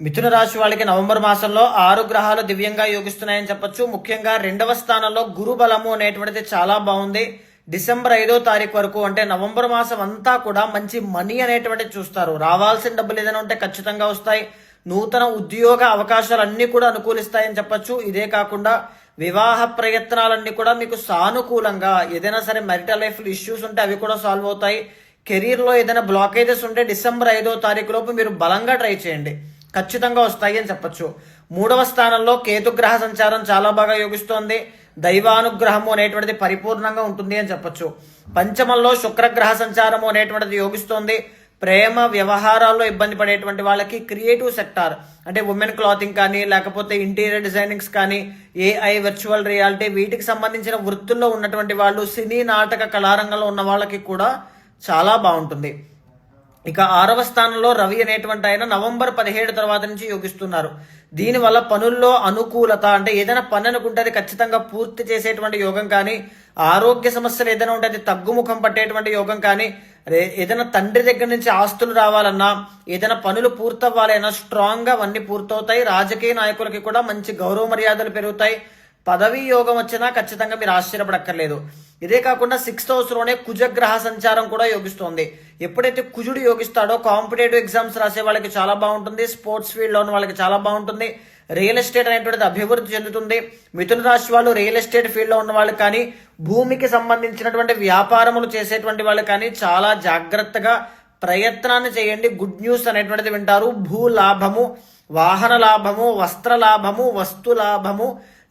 మిథున రాశి వాళ్ళకి నవంబర్ మాసంలో 6 గ్రహాలు దివ్యంగా యోగిస్తున్నాయని చెప్పొచ్చు. ముఖ్యంగా 2వ స్థానంలో గురు బలము అనేటువంటిది చాలా బాగుంది. డిసెంబర్ 5వ తారీఖు వరకు అంటే నవంబర్ మాసం అంతా కూడా మంచి మనీ అనేటువంటిది చూస్తారు. రావాల్సిన డబ్బులు ఏదైనా ఉంటే ఖచ్చితంగా వస్తాయి. నూతన ఉద్యోగ అవకాశాలన్నీ కూడా అనుకూలిస్తాయని చెప్పొచ్చు. ఇదే కాకుండా వివాహ ప్రయత్నాలన్నీ కూడా మీకు సానుకూలంగా, ఏదైనా సరే మ్యారిటల్ లైఫ్ ఇష్యూస్ ఉంటే అవి కూడా సాల్వ్ అవుతాయి. కెరీర్లో ఏదైనా బ్లాకేజెస్ ఉంటే డిసెంబర్ 5వ తారీఖు లోపు మీరు బలంగా ట్రై చేయండి, ఖచ్చితంగా వస్తాయి అని చెప్పొచ్చు. 3వ స్థానంలో కేతుగ్రహ సంచారం చాలా బాగా యోగిస్తోంది. దైవానుగ్రహము అనేటువంటిది పరిపూర్ణంగా ఉంటుంది అని చెప్పొచ్చు. పంచమంలో శుక్రగ్రహ సంచారము అనేటువంటిది యోగిస్తోంది. ప్రేమ వ్యవహారాల్లో ఇబ్బంది పడేటువంటి వాళ్ళకి క్రియేటివ్ సెక్టార్ అంటే ఉమెన్ క్లాతింగ్ కానీ, లేకపోతే ఇంటీరియర్ డిజైనింగ్స్ కానీ, ఏఐ, వర్చువల్ రియాలిటీ, వీటికి సంబంధించిన వృత్తుల్లో ఉన్నటువంటి వాళ్ళు, సినీ నాటక కళారంగంలో ఉన్న వాళ్ళకి కూడా చాలా బాగుంటుంది. ఇక 6వ స్థానంలో రవి అనేటువంటి ఆయన నవంబర్ 17 తర్వాత నుంచి యోగిస్తున్నారు. దీనివల్ల పనుల్లో అనుకూలత, అంటే ఏదైనా పని అనుకుంటే అది ఖచ్చితంగా పూర్తి చేసేటువంటి యోగం కానీ, ఆరోగ్య సమస్యలు ఏదైనా ఉంటే అది తగ్గుముఖం పట్టేటువంటి యోగం కానీ, ఏదైనా తండ్రి దగ్గర నుంచి ఆస్తులు రావాలన్నా, ఏదైనా పనులు పూర్తవ్వాలన్నా స్ట్రాంగ్గా అవన్నీ పూర్తవుతాయి. రాజకీయ నాయకులకి కూడా మంచి గౌరవ మర్యాదలు పెరుగుతాయి. పదవీ యోగం వచ్చినా ఖచ్చితంగా మీరు ఆశ్చర్యపడక్కర్లేదు. ఇదే కాకుండా 6th హౌస్లోనే కుజగ్రహ సంచారం కూడా యోగిస్తోంది. ఎప్పుడైతే కుజుడు యోగిస్తాడో కాంపిటేటివ్ ఎగ్జామ్స్ రాసే వాళ్ళకి చాలా బాగుంటుంది. స్పోర్ట్స్ ఫీల్డ్లో ఉన్న వాళ్ళకి చాలా బాగుంటుంది. రియల్ ఎస్టేట్ అనేటువంటిది అభివృద్ధి చెందుతుంది. మిథున రాశి వాళ్ళు రియల్ ఎస్టేట్ ఫీల్డ్లో ఉన్న వాళ్ళు కానీ, భూమికి సంబంధించినటువంటి వ్యాపారములు చేసేటువంటి వాళ్ళు కానీ చాలా జాగ్రత్తగా ప్రయత్నాన్ని చేయండి. గుడ్ న్యూస్ అనేటువంటిది వింటారు. భూ లాభము, వాహన లాభము, వస్త్ర లాభము, వస్తు లాభము,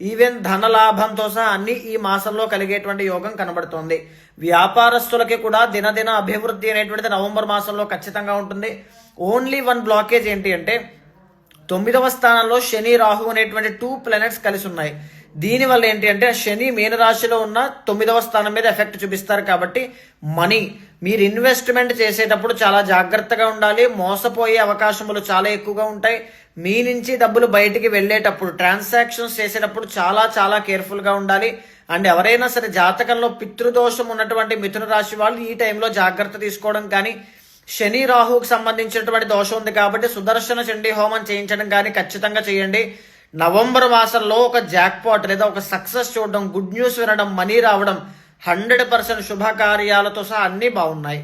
ఈవెన్ ధన లాభంతో సహా అన్ని ఈ మాసంలో కలిగేటువంటి యోగం కనబడుతోంది. వ్యాపారస్తులకి కూడా దినదిన అభివృద్ధి అనేటువంటిది నవంబర్ మాసంలో ఖచ్చితంగా ఉంటుంది. ఓన్లీ వన్ బ్లాకేజ్ ఏంటి అంటే 9వ స్థానంలో శని, రాహు అనేటువంటి 2 ప్లానెట్స్ కలిసి ఉన్నాయి. దీనివల్ల ఏంటి అంటే శని మీనరాశిలో ఉన్న 9వ స్థానం మీద ఎఫెక్ట్ చూపిస్తారు. కాబట్టి మనీ, మీరు ఇన్వెస్ట్మెంట్ చేసేటప్పుడు చాలా జాగ్రత్తగా ఉండాలి. మోసపోయే అవకాశములు చాలా ఎక్కువగా ఉంటాయి. మీ నుంచి డబ్బులు బయటికి వెళ్ళేటప్పుడు, ట్రాన్సాక్షన్స్ చేసేటప్పుడు చాలా చాలా కేర్ఫుల్గా ఉండాలి. అండ్ ఎవరైనా సరే జాతకంలో పితృదోషం ఉన్నటువంటి మిథున రాశి వాళ్ళు ఈ టైంలో జాగ్రత్త తీసుకోవడం కానీ, శని రాహుకు సంబంధించినటువంటి దోషం ఉంది కాబట్టి సుదర్శన చండీ హోమం చేయించడం కానీ ఖచ్చితంగా చేయండి. నవంబర్ మాసంలో ఒక జాక్పాట్ లేదా ఒక సక్సెస్ చూడడం, గుడ్ న్యూస్ వినడం, మనీ రావడం, 100% శుభకార్యాలతో సహా అన్నీ బాగున్నాయి.